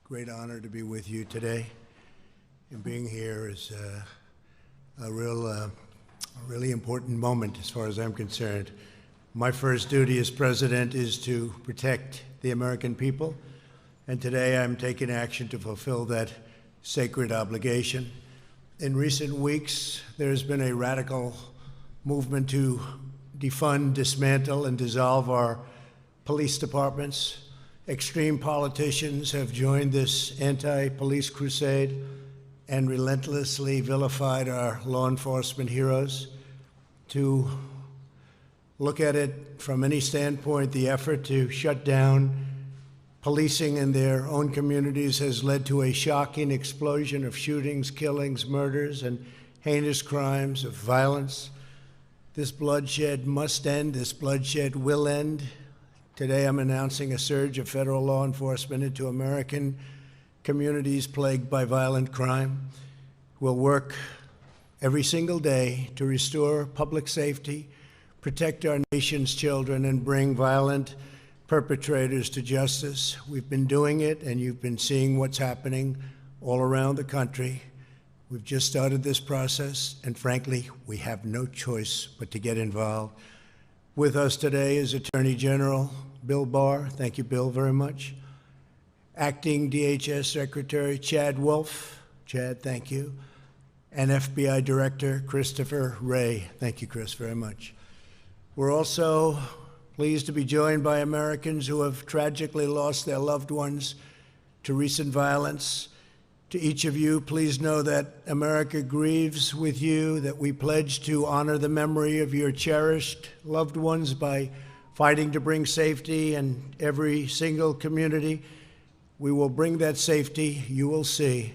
great honor to be with you today. And being here is a really important moment as far as I'm concerned. My first duty as president is to protect the American people, and today I'm taking action to fulfill that sacred obligation. In recent weeks, there's been a radical movement to defund, dismantle, and dissolve our police departments. Extreme politicians have joined this anti-police crusade and relentlessly vilified our law enforcement heroes. To look at it from any standpoint, the effort to shut down policing in their own communities has led to a shocking explosion of shootings, killings, murders, and heinous crimes of violence. This bloodshed must end. This bloodshed will end. Today I'm announcing a surge of federal law enforcement into American communities plagued by violent crime. We'll work every single day to restore public safety, protect our nation's children, and bring violent perpetrators to justice. We've been doing it, and you've been seeing what's happening all around the country. We've just started this process, and frankly, we have no choice but to get involved. With us today is Attorney General Bill Barr. Thank you, Bill, very much. Acting DHS Secretary Chad Wolf. Chad, thank you. And FBI Director Christopher Wray. Thank you, Chris, very much. We're also pleased to be joined by Americans who have tragically lost their loved ones to recent violence. To each of you, please know that America grieves with you, that we pledge to honor the memory of your cherished loved ones by fighting to bring safety in every single community. We will bring that safety, you will see.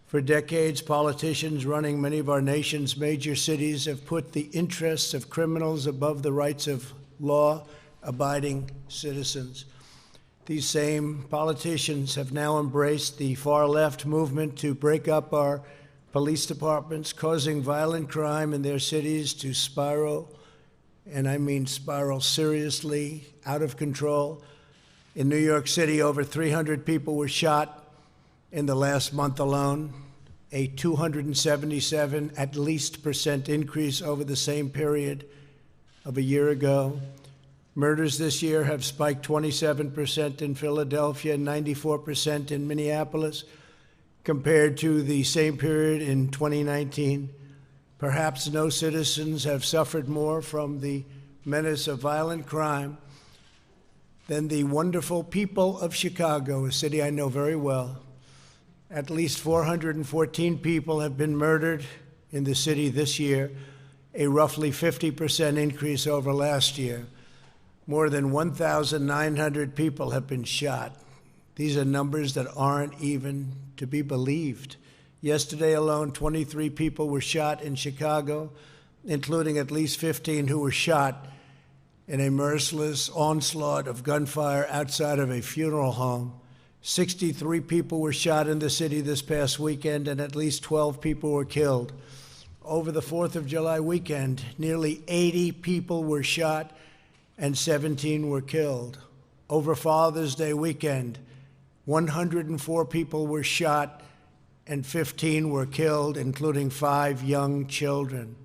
For decades, politicians running many of our nation's major cities have put the interests of criminals above the rights of law-abiding citizens. These same politicians have now embraced the far-left movement to break up our police departments, causing violent crime in their cities to spiral, and I mean spiral seriously, out of control. In New York City, over 300 people were shot in the last month alone, a 277% at least increase over the same period of a year ago. Murders this year have spiked 27% in Philadelphia and 94% in Minneapolis compared to the same period in 2019. Perhaps no citizens have suffered more from the menace of violent crime than the wonderful people of Chicago, a city I know very well. At least 414 people have been murdered in the city this year, a roughly 50% increase over last year. More than 1,900 people have been shot. These are numbers that aren't even to be believed. Yesterday alone, 23 people were shot in Chicago, including at least 15 who were shot in a merciless onslaught of gunfire outside of a funeral home. 63 people were shot in the city this past weekend, and at least 12 people were killed. Over the 4th of July weekend, nearly 80 people were shot and 17 were killed. Over Father's Day weekend, 104 people were shot and 15 were killed, including 5 young children.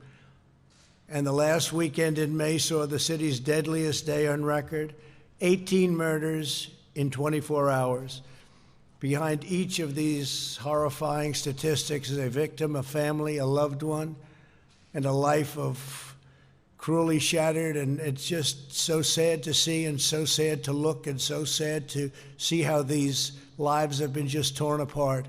And the last weekend in May saw the city's deadliest day on record, 18 murders in 24 hours. Behind each of these horrifying statistics is a victim, a family, a loved one, and a life of cruelly shattered, and it's just so sad to see and so sad to look and so sad to see how these lives have been just torn apart.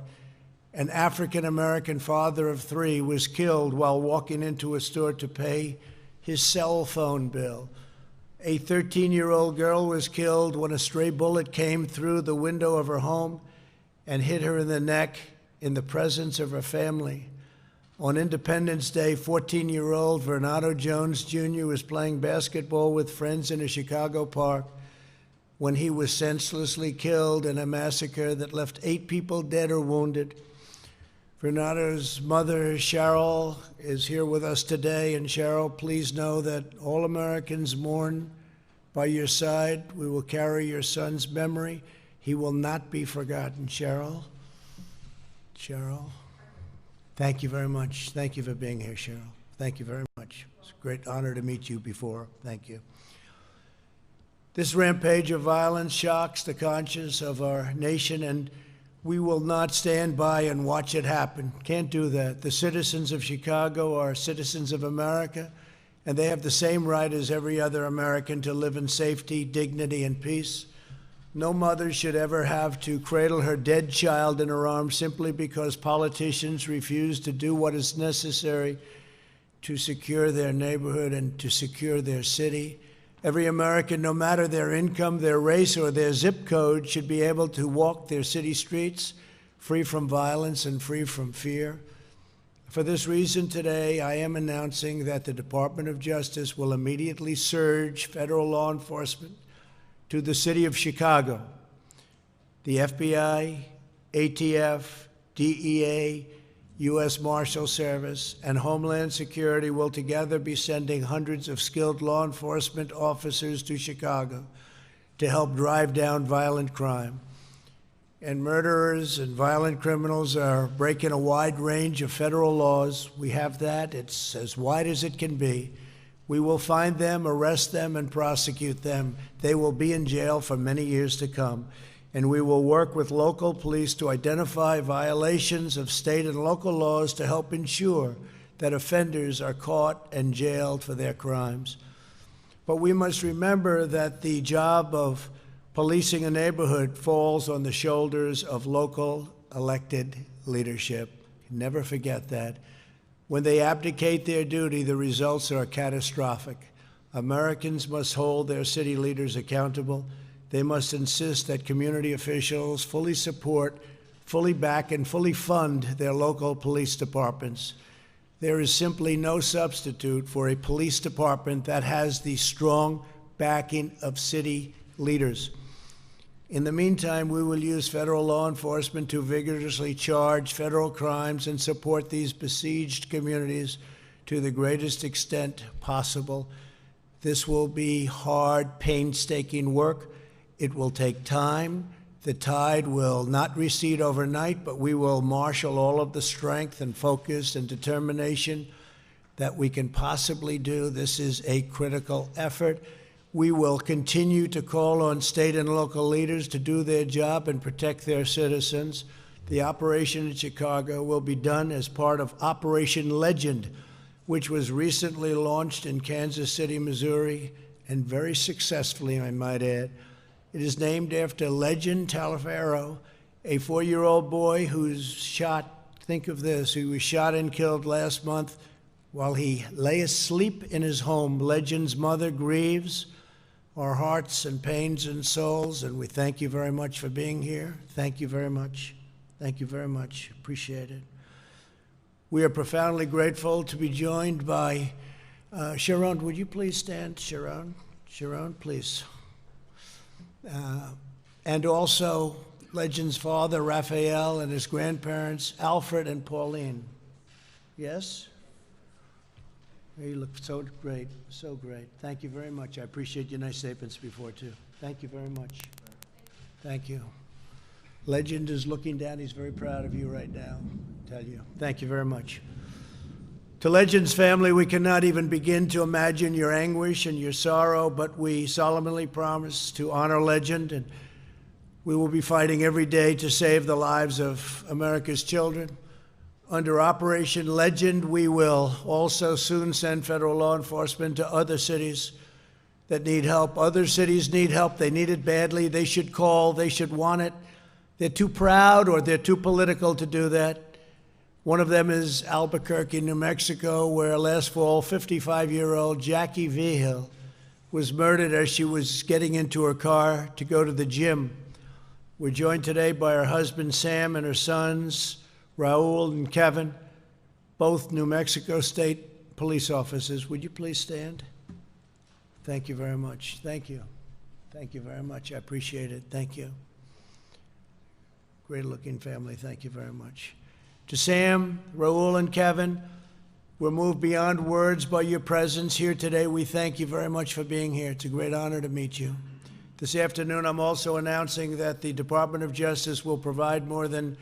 An African-American father of 3 was killed while walking into a store to pay his cell phone bill. A 13-year-old girl was killed when a stray bullet came through the window of her home and hit her in the neck in the presence of her family. On Independence Day, 14-year-old Renato Jones Jr. was playing basketball with friends in a Chicago park when he was senselessly killed in a massacre that left 8 people dead or wounded. Renato's mother, Cheryl, is here with us today, and Cheryl, please know that all Americans mourn by your side. We will carry your son's memory. He will not be forgotten. Cheryl? Thank you very much. Thank you for being here, Cheryl. Thank you very much. It's a great honor to meet you before. Thank you. This rampage of violence shocks the conscience of our nation, and we will not stand by and watch it happen. Can't do that. The citizens of Chicago are citizens of America, and they have the same right as every other American to live in safety, dignity, and peace. No mother should ever have to cradle her dead child in her arms simply because politicians refuse to do what is necessary to secure their neighborhood and to secure their city. Every American, no matter their income, their race, or their zip code, should be able to walk their city streets free from violence and free from fear. For this reason, today, I am announcing that the Department of Justice will immediately surge federal law enforcement to the city of Chicago. The FBI, ATF, DEA, U.S. Marshal Service, and Homeland Security will together be sending hundreds of skilled law enforcement officers to Chicago to help drive down violent crime. And murderers and violent criminals are breaking a wide range of federal laws. We have that. It's as wide as it can be. We will find them, arrest them, and prosecute them. They will be in jail for many years to come. And we will work with local police to identify violations of state and local laws to help ensure that offenders are caught and jailed for their crimes. But we must remember that the job of policing a neighborhood falls on the shoulders of local elected leadership. Never forget that. When they abdicate their duty, the results are catastrophic. Americans must hold their city leaders accountable. They must insist that community officials fully support, fully back, and fully fund their local police departments. There is simply no substitute for a police department that has the strong backing of city leaders. In the meantime, we will use federal law enforcement to vigorously charge federal crimes and support these besieged communities to the greatest extent possible. This will be hard, painstaking work. It will take time. The tide will not recede overnight, but we will marshal all of the strength and focus and determination that we can possibly do. This is a critical effort. We will continue to call on state and local leaders to do their job and protect their citizens. The operation in Chicago will be done as part of Operation Legend, which was recently launched in Kansas City, Missouri, and very successfully, I might add. It is named after Legend Talifero, a 4-year-old boy who's shot, think of this, he was shot and killed last month while he lay asleep in his home. Legend's mother grieves. Our hearts and pains and souls, and we thank you very much for being here. Thank you very much. Thank you very much. Appreciate it. We are profoundly grateful to be joined by Sharon. Would you please stand, Sharon? Sharon, please. And also Legend's father, Raphael, and his grandparents, Alfred and Pauline. Yes? You look so great, so great. Thank you very much. I appreciate your nice statements before, too. Thank you very much. Thank you. Legend is looking down. He's very proud of you right now, I tell you. Thank you very much. To Legend's family, we cannot even begin to imagine your anguish and your sorrow, but we solemnly promise to honor Legend, and we will be fighting every day to save the lives of America's children. Under Operation Legend, we will also soon send federal law enforcement to other cities that need help. Other cities need help. They need it badly. They should call. They should want it. They're too proud or they're too political to do that. One of them is Albuquerque, New Mexico, where last fall, 55-year-old Jackie Vigil was murdered as she was getting into her car to go to the gym. We're joined today by her husband, Sam, and her sons, Raul and Kevin, both New Mexico State police officers. Would you please stand? Thank you very much. Thank you. Thank you very much. I appreciate it. Thank you. Great-looking family. Thank you very much. To Sam, Raul, and Kevin, we're moved beyond words by your presence here today. We thank you very much for being here. It's a great honor to meet you. This afternoon, I'm also announcing that the Department of Justice will provide more than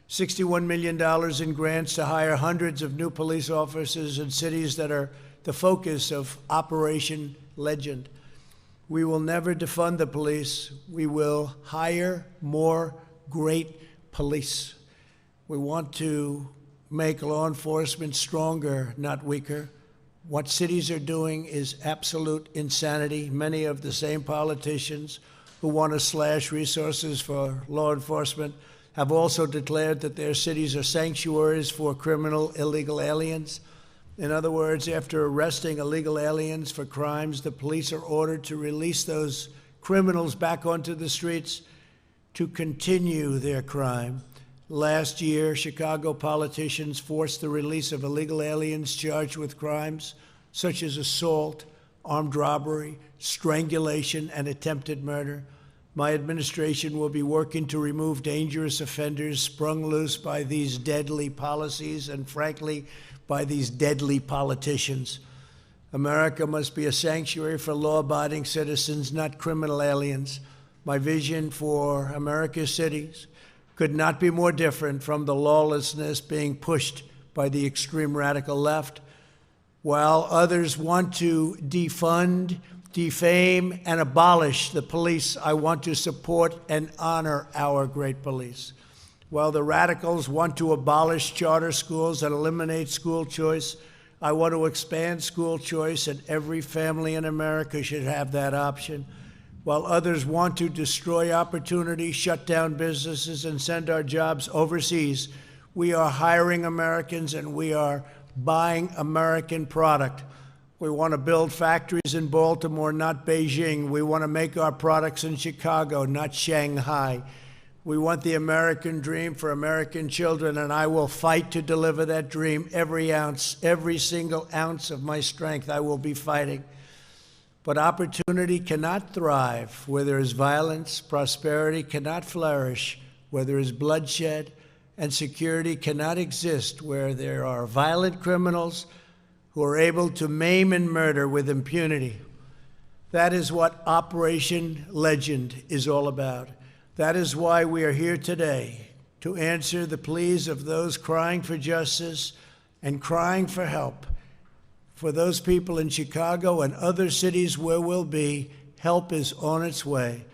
$61 million in grants to hire hundreds of new police officers in cities that are the focus of Operation Legend. We will never defund the police. We will hire more great police. We want to make law enforcement stronger, not weaker. What cities are doing is absolute insanity. Many of the same politicians who want to slash resources for law enforcement have also declared that their cities are sanctuaries for criminal illegal aliens. In other words, after arresting illegal aliens for crimes, the police are ordered to release those criminals back onto the streets to continue their crime. Last year, Chicago politicians forced the release of illegal aliens charged with crimes such as assault, armed robbery, strangulation, and attempted murder. My administration will be working to remove dangerous offenders sprung loose by these deadly policies and, frankly, by these deadly politicians. America must be a sanctuary for law-abiding citizens, not criminal aliens. My vision for America's cities could not be more different from the lawlessness being pushed by the extreme radical left. While others want to defund, defame, and abolish the police, I want to support and honor our great police. While the radicals want to abolish charter schools and eliminate school choice, I want to expand school choice, and every family in America should have that option. While others want to destroy opportunity, shut down businesses, and send our jobs overseas, we are hiring Americans and we are buying American product. We want to build factories in Baltimore, not Beijing. We want to make our products in Chicago, not Shanghai. We want the American dream for American children, and I will fight to deliver that dream every ounce, every single ounce of my strength. I will be fighting. But opportunity cannot thrive where there is violence. Prosperity cannot flourish where there is bloodshed. And security cannot exist where there are violent criminals who are able to maim and murder with impunity. That is what Operation Legend is all about. That is why we are here today, to answer the pleas of those crying for justice and crying for help. For those people in Chicago and other cities where we'll be, help is on its way.